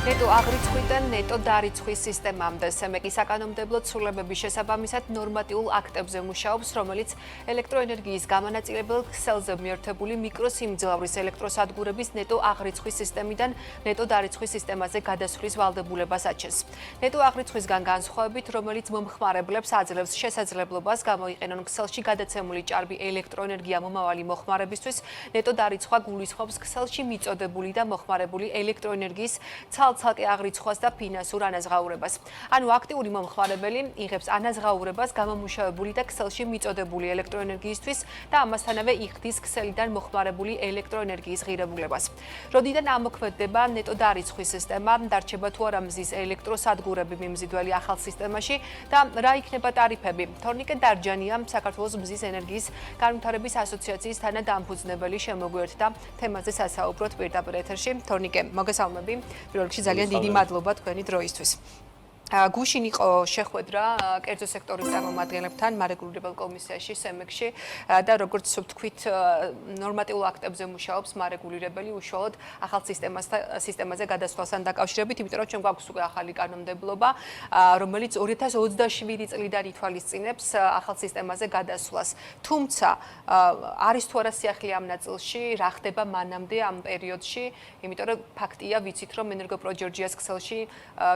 ნეტო აღრიცხვიდან ნეტო დარიცხვის სისტემამდე სემეკის საკანონმდებლო ცვლილებების შესაბამისად ნორმატიულ აქტებზე მუშაობს, რომელიც ელექტროენერგიის გამანაწილებელ ქსელზე მიერთებული მიკროსიმძლავრის ელექტროსადგურების ნეტო აღრიცხვის სისტემიდან ნეტო დარიცხვის სისტემაზე გადასვლის ვალდებულებას აჩენს. ნეტო აღრიცხვისგან განსხვავებით, რომელიც მომხმარებლებს აძლევს შესაძლებლობას გამოიყენონ ქსელში გადაცემული ჭარბი ელექტროენერგია მომავალი მოხმარებისთვის, ნეტო დარიცხვა გულისხმობს ქსელში მიწოდებული და მოხმარებული ელექტროენერგიის ცალკე აღრიცხვას და ფინანსურ ანაზღაურებას. ანუ აქტიური მომხმარებელი იღებს ანაზღაურებას გამომუშავებული და ქსელში მიწოდებული ელექტროენერგიისთვის და ამასთანავე იხდის ქსელიდან მოხმარებული ელექტროენერგიის ღირებულებას. როდიდან ამოქმედდება ნეტო დარიცხვის სისტემა, დარჩება თუ არა მზის ელექტროსადგურები მიმზიდველი ახალ სისტემაში და რა იქნება ტარიფები? თორნიკე დარჯანია, საქართველოს მზის ენერგიის განვითარების ასოციაციის თანადამფუძნებელი შემოგვიერთდა თემაზე სასაუბროთ პირდაპირ ეთერში. თორნიკე, მოგესალმები. პირველ რიგში ძალიან დიდი მადლობა თქვენი დროისთვის. გუშინ იყო შეხვედრა კერძო სექტორის წარმომადგენლებთან მარეგულირებელ კომისიაში სემეკში და როგორც ვთქვით, ნორმატიულ აქტებზე მუშაობს მარეგულირებელი უშუალოდ ახალ სისტემაზე გადასვლასთან დაკავშირებით, იმიტომ რომ ჩვენ გვაქვს უკვე ახალი კანონმდებლობა, რომელიც 2027 წლიდან ითვალისწინებს ახალ სისტემაზე გადასვლას. თუმცა არის თუ არა სიახლე ამ ნაწილში, რა ხდება მანამდე ამ პერიოდში, იმიტომ რომ ფაქტია, ვიცით, რომ ენერგოპროჯორჯიას ქსელში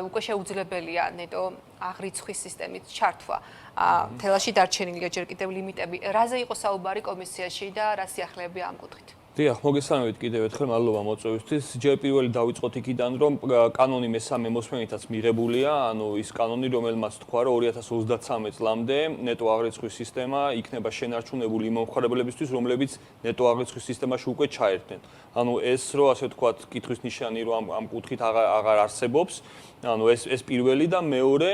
უკვე შეუძლებელია ნეტო აღრიცხვის სისტემით ჩართვა. თელაში დარჩენილია ჯერ კიდევ ლიმიტები. რაზე იყო საუბარი კომისიაში და რა სიახლეებია ამ კუთხით? დიახ, მოგესალმებით კიდევ ერთხელ, მადლობა მოწვევისთვის. ჯერ პირველი დავიწყოთ იქიდან, რომ კანონი მესამე მოსმენითაც მიღებულია, ანუ ის კანონი, რომელმაც თქვა, რომ 2033 წლამდე ნეტო აღრიცხვის სისტემა იქნება შენარჩუნებული იმ მომხმარებლებისთვის, რომლებიც ნეტო აღრიცხვის სისტემაში უკვე ჩაერთნენ. ანუ ეს რო ასე ვთქვათ, კითხვის ნიშანი რომ ამ კუთხით აღარ არსებობს. ანუ ეს პირველი და მეორე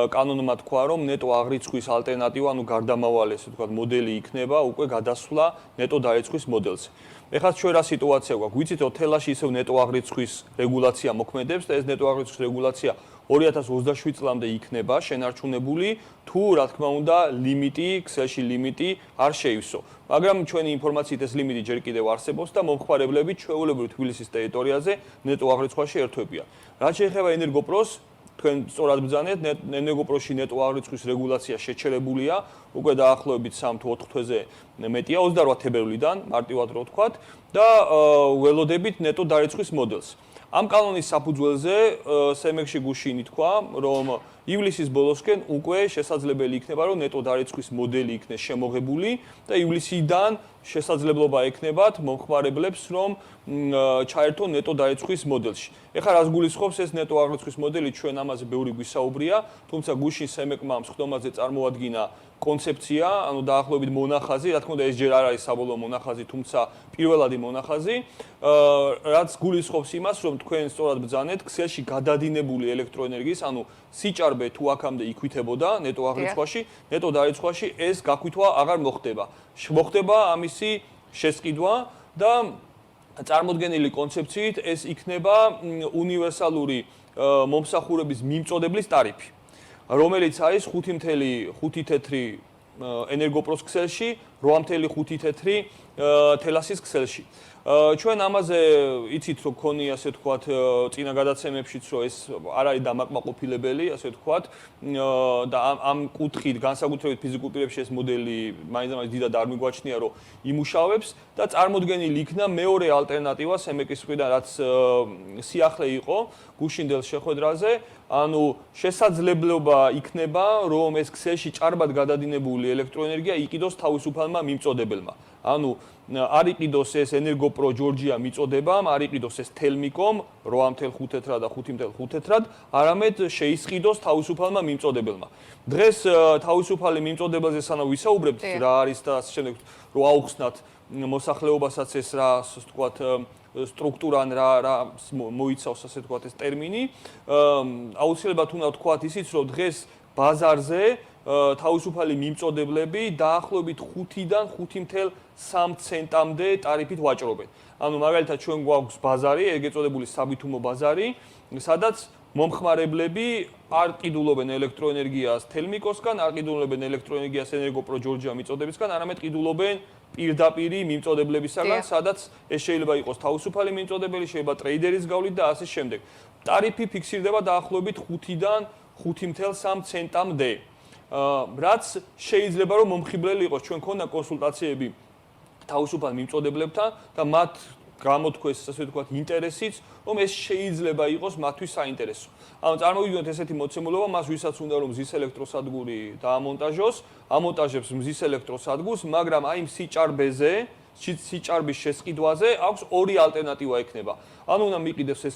კანონმა თქვა, რომ ნეტო აღრიცხვის ალტერნატივა, ანუ გარდამავალი ასე ვთქვათ, მოდელი იქნება უკვე გადასვლა ნეტო დარიცხვის მოდელზე. ეხლა ჩვენ რა სიტუაცია გვაქვს? ვიცით, რომ თელაში ისევ ნეტო აღრიცხვის რეგულაცია მოქმედებს და ეს ნეტო აღრიცხვის რეგულაცია 2027 წლამდე იქნება შენარჩუნებული, თუ რა თქმა უნდა ლიმიტი, ქსელში ლიმიტი არ შეივსო. მაგრამ ჩვენი ინფორმაციით ეს ლიმიტი ჯერ კიდევ არსებობს და მომხმარებლები ჩვეულებრივ თბილისის ტერიტორიაზე ნეტო აღრიცხვაში ერთვებიან. რაც შეეხება ენერგოპროს, თქვენ სწორად ბრძანეთ, ენერგოპროში ნეტო აღრიცხვის რეგულაცია შეჩერებულია, უკვე დაახლოებით 3 თუ 4 თვეზე მეტია, 28 თებერვლიდან, მარტივად რო ვთქვათ, და ველოდებით ნეტო დარიცხვის მოდელს. ამ კანონის საფუძველზე სემეკში გუშინ ითქვა, რომ ივლისის ბოლოსკენ უკვე შესაძლებელი იქნება, რომ ნეტო დარიცხვის მოდელი იქნეს შემოღებული და ივლისიდან შესაძლებლობა ექნებათ მომხმარებლებს, რომ ჩაერთონ ნეტო დარიცხვის მოდელში. ეხლა რას გულისხმობს ეს ნეტო აღრიცხვის მოდელი, ჩვენ ამაზე ბევრი გვისაუბრია, თუმცა გუშინ სემეკმა მსხდომაზე წარმოადგინა კონცეფცია, ანუ დაახლოებით მონახაზი, რა თქმა უნდა ეს ჯერ არ არის საბოლოო მონახაზი, თუმცა პირველადი მონახაზი, რაც გულისხმობს იმას, რომ თქვენ სწორად ბრძანეთ, ქსელში გადადინებული ელექტროენერგიის, ანუ სიჭარბე თუ აქამდე იქვითებოდა ნეტო აღრიცხვაში, ნეტო დარიცხვაში ეს გაქვითვა აღარ მოხდება. მოხდება ამისი შესყიდვა და წარმოდგენილი კონცეფციით ეს იქნება უნივერსალური მომსახურების მიმწოდeblis ტარიფი, რომელიც არის 5.5 თეთრი ენერგოპროს ქსელში, 8.5 თეთრი თელასის ქსელში. ჩვენ ამაზე იცით, რომ ქონია ასე ვთქვათ, წინა გადაცემებშიც, რომ ეს არ არის დამაკმაყოფილებელი, ასე ვთქვათ, და ამ კუთხით განსაკუთრებით ფიზიკურ პირებში ეს მოდელი მაინც დიდად არ მიგვაჩნია, რომ იმუშავებს და წარმოდგენილი იქნა მეორე ალტერნატივა სემეკის მხრიდან, რაც სიახლე იყო გუშინდელ შეხვედრაზე, ანუ შესაძლებლობა იქნება, რომ ეს ქსელში ჭარბად გადადინებული ელექტროენერგია იყიდოს თავისუფალმა მიმწოდებელმა. ანუ არ იყიდოს ეს ენერგოპრო ჯორჯია მიწოდებამ, არ იყიდოს ეს თელმიკომ 8.5 თეთრად და 5.5 თეთრად, არამედ შეისყიდოს თავისუფალმა მიმწოდებელმა. დღეს თავისუფალი მიმწოდებელზე სანამ ვისაუბრებთ, რა არის და ასე შემდეგ, რომ აუხსნათ მოსახლეობასაც ეს რა, ასე ვთქვათ, სტრუქტურან რა მოიცავს, ასე ვთქვათ, ეს ტერმინი, აუცილებლად უნდა ვთქვათ ისიც, რომ დღეს ბაზარზე თავისუფალი მიმწოდებლები დაახლოებით 5-დან 5.3 ცენტამდე ტარიფით ვაჭრობენ. ანუ მაგალითად ჩვენ გვაქვს ბაზარი, ეგ ეწოდებული საბითუმო ბაზარი, სადაც მომხმარებლები არ ყიდულობენ ელექტროენერგიას თელმიკოსგან, არ ყიდულობენ ელექტროენერგიას ენერგოპრო ჯორჯია მიწოდებისგან, არამედ ყიდულობენ პირდაპირი მიმწოდებლებისგან, სადაც ეს შეიძლება იყოს თავისუფალი მიმწოდებელი, შეიძლება ტრეიდერის გავლით და ასე შემდეგ. ტარიფი ფიქსირდება დაახლოებით 5-დან 5.3 ცენტამდე. რაც შეიძლება რომ მომხიბლელი იყოს, ჩვენ ქონდა კონსულტაციები თავისუფალ მიმწოდებლებთან და მათ გამოთქვეს, ასე ვთქვათ, ინტერესიც, რომ ეს შეიძლება იყოს მათთვის საინტერესო. ანუ წარმოვიდგინოთ ესეთი მოცემულობა, მას ვისაც უნდა რომ მზის ელექტროსადგური დაამონტაჟოს, ამონტაჟებს მზის ელექტროსადგურს, მაგრამ აი იმ სიჭარბეზე, სიჭარბის შესყიდვაზე აქვს ორი ალტერნატივა ექნება. ან უნდა მიყიდოს ეს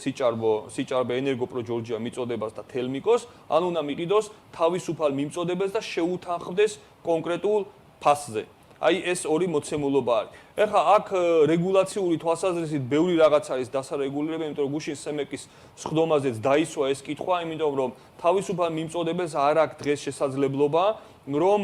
სიჭარბე ენერგოპრო ჯორჯია მიწოდებას და თელმიკოს, ან უნდა მიყიდოს თავისუფალ მიმწოდებელს და შეუთანხმდეს კონკრეტულ ფასზე. აი ეს ორი მოცემულობა არის. ეხლა აქ რეგულაციული თვალსაზრისით ბევრი რაღაც არის დასარეგულირებული, იმიტომ რომ გუშინ სემეკის სხდომაზეც დაისვა ეს კითხვა, იმიტომ რომ თავისუფალ მიმწოდებელს არ აქვს დღეს შესაძლებლობა, რომ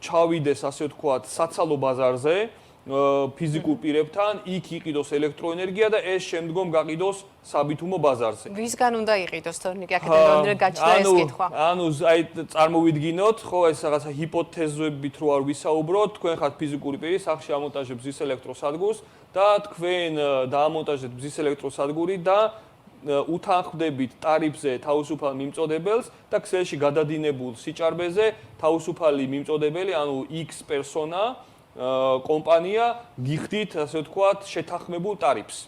ჩავიდეს, ასე ვთქვათ, საცალო ბაზარზე ფიზიკურ პირებთან, იქ იყიდოს ელექტროენერგია და ეს შემდგომ გაყიდოს საბითუმო ბაზარზე. ვისგან უნდა იყიდოს თორნიკე, აქედან რამდენად გაჩნდა ეს კითხვა? ანუ აი წარმოვიდგინოთ, ხო, ეს რაღაცა ჰიპოთეზებით რო არ ვისაუბროთ, თქვენ ხართ ფიზიკური პირი, სახლში ამონტაჟებს მზის ელექტროსადგურს და თქვენ დაამონტაჟეთ მზის ელექტროსადგური და უთანხმდებით ტარიფზე თავისუფალ მიმწოდებელს და ქსელში გადადინებულ სიჭარბეზე თავისუფალი მიმწოდებელი, ანუ X პერსონა კომპანია გიხდით, ასე ვთქვათ, შეთანხმებულ ტარიფს.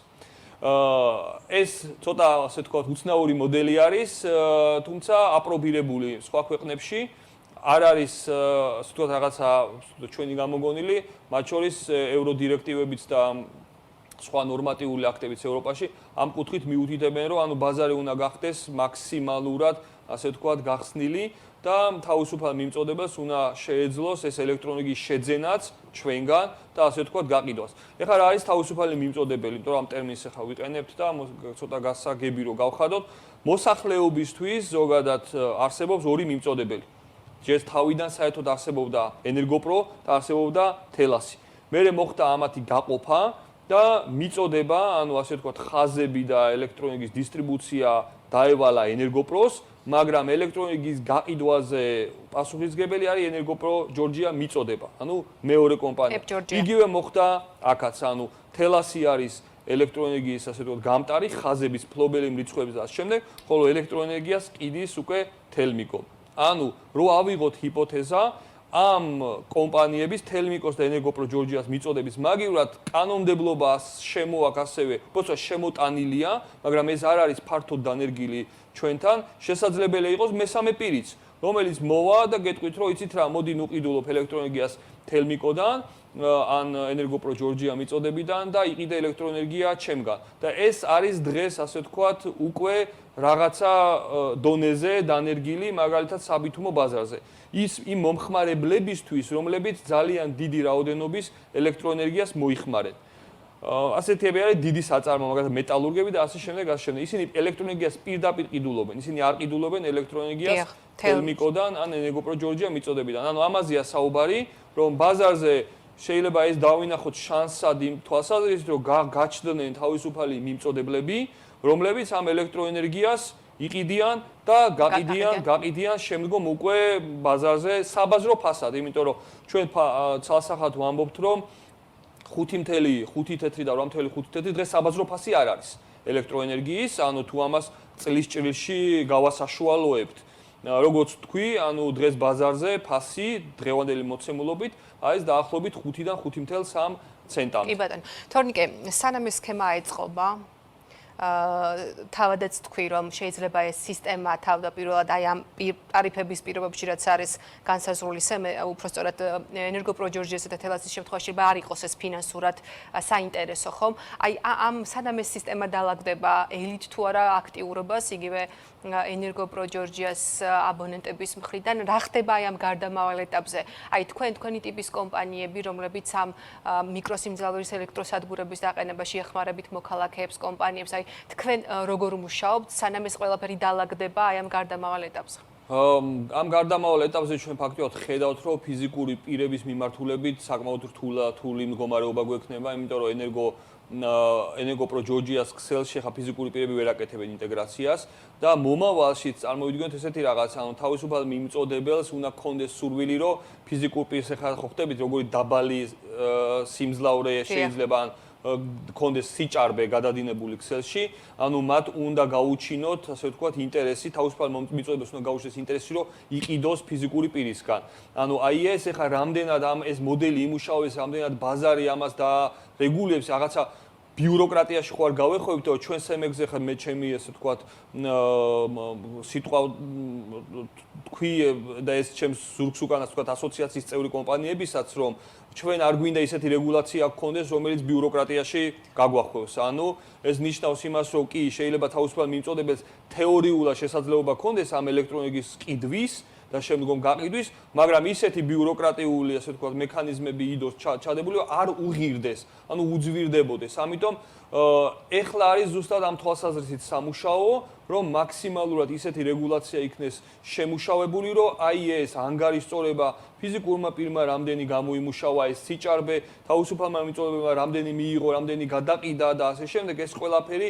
ეს ცოტა, ასე ვთქვათ, უცნაური მოდელი არის, თუმცა აპრობირებული სხვა ქვეყნებში არ არის, ასე ვთქვათ, რაღაცა ჩვენი გამოგონილი, მათ შორის ევროდირექტივებიც და სხვა ნორმატიული აქტებიც ევროპაში ამ კუთხით მიუთითებენ, რომ ანუ ბაზარი უნდა გახდეს მაქსიმალურად, ასე ვთქვათ, გახსნილი და თავისუფალ მიმწოდებელს უნდა შეეძლოს ეს ელექტროენერგიის შეძენაც ჩვენგან და ასე ვთქვათ გაყიდვას. ეხლა რა არის თავისუფალი მიმწოდებელი, იმიტომ რომ ამ ტერმინს ახლა ვიყენებთ და ცოტა გასაგები რო გავხადოთ, მოსახლეობისთვის ზოგადად არსებობს ორი მიმწოდებელი. ჯერ თავიდან საერთოდ არსებობდა ენერგოპრო და არსებობდა თელასი. მერე მოხდა ამათი გაყოფა და მიწოდება, ანუ ასე ვთქვათ, ხაზები და ელექტროენერგიის დისტრიბუცია დაევალა ენერგოპროს, მაგრამ ელექტროენერგიის გაყიდვაზე პასუხისმგებელი არის ენერგოპრო ჯორჯია მიწოდება, ანუ მეორე კომპანია. იგივე მოხდა აქაც, ანუ თელასი არის ელექტროენერგიის, ასე ვთქვათ, გამტარი, ხაზების ფლობელი მრიცხვების და ამ შემდეგ, ხოლო ელექტროენერგიას ყიდის უკვე თელმიკო. ანუ რო ავიღოთ ჰიპოთეზა, ამ კომპანიების თელმიკოს და ენერგოპრო ჯორჯიას მიწოდების მაგივრად კანონმდებლობა შემოაქვს ასევე, უბრალოდ შემოტანილია, მაგრამ ეს არ არის ფართოდ დანერგილი ჩვენთან, შესაძლებელი იყოს მესამე პირიც, რომელიც მოვა და გეტყვით, რომ იცით რა, მოდი ნუყიდულობ ელექტროენერგიას თელმიკოდან, ან ენერგოპრო ჯორჯია მიწოდებიდან და იყიდე ელექტროენერგია ჩემგან. და ეს არის დღეს, ასე ვთქვათ, უკვე რაღაცა დონეზე დანერგილი, მაგალითად საბითუმო ბაზარზე. ის იმ მომხმარებლებისთვის, რომლებიც ძალიან დიდი რაოდენობის ელექტროენერგიას მოიხმარენ. ასეთები არის დიდი საწარმო, მაგალითად მეტალურგები და ასე შემდეგ, ასე შემდეგ. ისინი ელექტროენერგიას პირდაპირ ყიდულობენ. ისინი არ ყიდულობენ ელექტროენერგიას თელმიკოდან ან ენერგოპრო ჯორჯია მიწოდებიდან. ანუ ამაზეა საუბარი, რომ ბაზარზე შეიძლება ეს დავინახოთ შანსად იმ თვალსაზრისით, რომ გაჩნდნენ თავისუფალი მიმწოდებლები, რომლებიც ამ ელექტროენერგიას იყიდიან და გაყიდიან შემდგომ უკვე ბაზარზე საბაზრო ფასად, იმიტომ რომ ჩვენ ცალსახად ვამბობთ, რომ 5.5 თეთრი და 8.5 თეთრი დღეს საბაზრო ფასი არ არის ელექტროენერგიის, ანუ თუ ამას წლის ჭრილში გავასაშუალოებთ. როგორც თქვი, ანუ დღეს ბაზარზე ფასი დღევანდელი მოცემულობით არის დაახლოებით 5-დან 5.3 ცენტამდე. კი ბატონო, თორნიკე, სანამ ეს სქემა აეწყობა, თავადაც თქვი, რომ შეიძლება ეს სისტემა თავდაპირველად აი ამ ტარიფების პირობებში, რაც არის განსაზღვრული, უпростоრად ენერგოპრო ჯორჯიასა და თელასის შემთხვევაში არ იყოს ეს ფინანსურად საინტერესო, ხომ? აი ამ სანამ ეს სისტემა დაალაგდება, ელით თუ არა აქტიურობას, იგივე ენერგოპრო ჯორჯიას აბონენტების მხრიდან, რა ხდება აი ამ გარდამავალ ეტაპზე? აი თქვენი ტიპის კომპანიები, რომლებიც ამ მიკროსიმძლავრის ელექტროსადგურების დაყენებაში ეხმარებით მოქალაქეებს, კომპანიებს, აი თქვენ როგორ მუშაობთ, სანამ ეს ყველაფერი დაალაგდება აი ამ გარდამავალ ეტაპზე? ამ გარდამავალ ეტაპზე ჩვენ ფაქტობრივად ხედავთ, რომ ფიზიკური პირების მიმართულებით საკმაოდ რთული მდგომარეობა გვექნება, იმიტომ რომ ენერგო ენერგოპრო ჯორჯიას ქსელში ხა ფიზიკური პირები ვერ აკეთებენ ინტეგრაციას და მომავალში წარმოვიდგინოთ ესეთი რაღაც, ანუ თავისუფალ მიმწოდებელს უნდა გქონდეს სურვილი, რომ ფიზიკურ პირს ხა ხო ხდებით, როგორი დაბალი სიმძლავრე შეიძლება გქონდეს სიჭარბე გადადინებული ქსელში, ანუ მათ უნდა გაუჩინოთ, ასე ვთქვათ, ინტერესი, თავისუფალ მიმწოდებს უნდა გაუჩნდეს ინტერესი, რომ იყიდოს ფიზიკური პირისგან. ანუ აი ეს ეხა რამდენად ეს მოდელი იმუშავებს, რამდენად ბაზარი ამას დაარეგულებს, რაღაცა ბიუროკრატიაში ხო არ გავეხოებთ, რომ ჩვენ სემეგზე ხა მე ჩემი ასე ვთქვათ, სიტყვა თქვი და ეს ჩემს ზურგს უკანას ვთქვათ ასოციაციის წევრი კომპანიებისაც, რომ ჩვენ არ გვინდა ისეთი რეგულაცია გქონდეს, რომელიც ბიუროკრატიაში გაგვახვევს. ანუ ეს ნიშნავს იმას, რომ კი შეიძლება თავისუფალ მიმწოდებელს თეორიულად შესაძლებლობა გქონდეს ამ ელექტროენერგიის ყიდვის და შემდგომ გაყიდვის, მაგრამ ისეთი ბიუროკრატიული, ასე ვთქვათ, მექანიზმები იდოს ჩადებული, რომ არ უღირდეს, ანუ უძვირდებოდეს. ამიტომ ეხლა არის ზუსტად ამ თვალსაზრისით სამუშაო, რომ მაქსიმალურად ისეთი რეგულაცია იქნეს შემუშავებული, რომ აი ეს ანგარიშწორება ფიზიკურმა პირმა რამდენი გამოიმუშავა ეს სიჭარბე, თავისუფალმა მიმწოდებელმა რამდენი მიიღო, რამდენი გადაყიდა და ასე შემდეგ, ეს ყველაფერი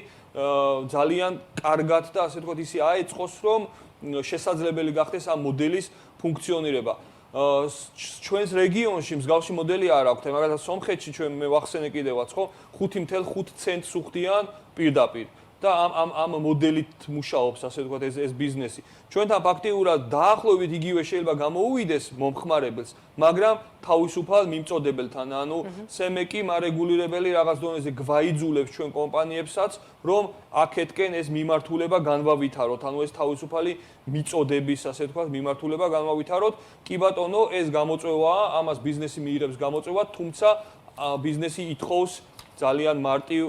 ძალიან კარგად და ასე ვთქვათ, ისე აეწყოს, რომ შესაძლებელი გახდეს ამ მოდელის ფუნქციონირება. ჩვენს რეგიონში მსგავსი მოდელი არ აქვს, მაგალითად სომხეთში ჩვენ მე ვახსენე კიდევაც, ხო, 5.5 ცენტს უხდიან პირდაპირ. და ამ მოდელით მუშაობს, ასე ვთქვათ, ეს ბიზნესი. ჩვენთან ფაქტიურად დაახლოებით იგივე შეიძლება გამოუვიდეს მომხმარებელს, მაგრამ თავისუფალ მიმწოდებელთან, ანუ სემეკი მარეგულირებელი რაღაც დონეზე გვაიძულებს ჩვენ კომპანიებსაც, რომ აქეთკენ ეს მიმართულება განვავითაროთ, ანუ ეს თავისუფალი მიწოდების, ასე ვთქვათ, მიმართულება განვავითაროთ. კი ბატონო, ეს გამოწვევაა, ამას ბიზნესი მიიღებს გამოწვევა, თუმცა ბიზნესი ითხოვს ძალიან მარტივ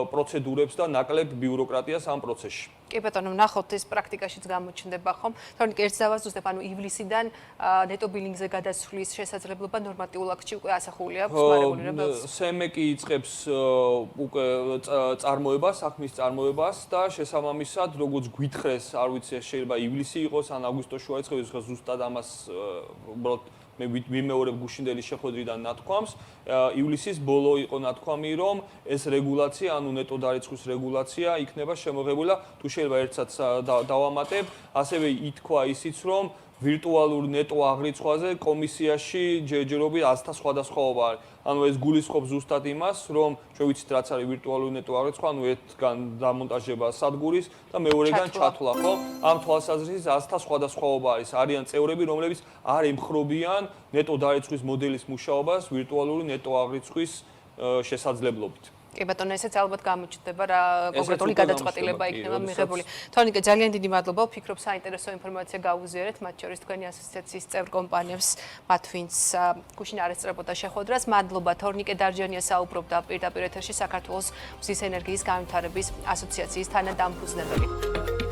პროცედურებს და ნაკლებ ბიუროკრატიას ამ პროცესში. კი ბატონო, ნახოთ ეს პრაქტიკაშიც გამოჩნდება ხომ? თორემ ერთს დავასწრებ, ანუ ივლისიდან ნეტო ბილინგზე გადასვლის შესაძლებლობა ნორმატიულ აქტში უკვე ასახული აქვს მარეგულირებელს. სემეკი იწყებს უკვე წარმოებას, საქმის წარმოებას და შესაბამისად, როგორც გვითხრეს, არ ვიცი, შეიძლება ივლისი იყოს ან აგვისტოს შუა იწყებს, ხა ზუსტად ამას უბრალოდ მე ვიმეორებ გუშინდელი შეხვედრიდან ნათქვამს, ივლისის ბოლო იყო ნათქვამი, რომ ეს რეგულაცია, ანუ ნეტო დარიცხვის რეგულაცია იქნება შემოღებული, თუ შეიძლება ერთსაც დავამატებ, ასევე ითქვა ისიც, რომ ვირტუალურ ნეტო აღრიცხვაზე კომისიაში ჯერჯერობით 100-თა სხვადასხვაობა არის. ანუ ეს გულისხმობს ზუსტად იმას, რომ ჩვენ ვიცით რაც არის ვირტუალური ნეტო აღრიცხვა, ანუ ერთგან დამონტაჟება სადგურის და მეორეგან ჩათვლა, ხო? ამ თვალსაზრისით 100-თა სხვადასხვაობა არის. არიან წევრები, რომლებიც არ ემხრობიან ნეტო დარიცხვის მოდელის მუშაობას ვირტუალური ნეტო აღრიცხვის შესაძლებლობით. კი ბატონო, ესეც ალბათ გამოჩნდება რა კონკრეტული გადაწყვეტილება იქნება მიღებული. თორნიკე, ძალიან დიდი მადლობა. ვფიქრობ, საინტერესო ინფორმაცია გავუზიარეთ, მათ შორის თქვენი ასოციაციის წევრ კომპანიებს, მათ ვინც გუშინ არ ესწრებოდა შეხვედრას. მადლობა. თორნიკე დარჯანია საუბრობდა პირდაპირ ეთერში საქართველოს მზის ენერგიის განვითარების ასოციაციის თანადამფუძნებელი.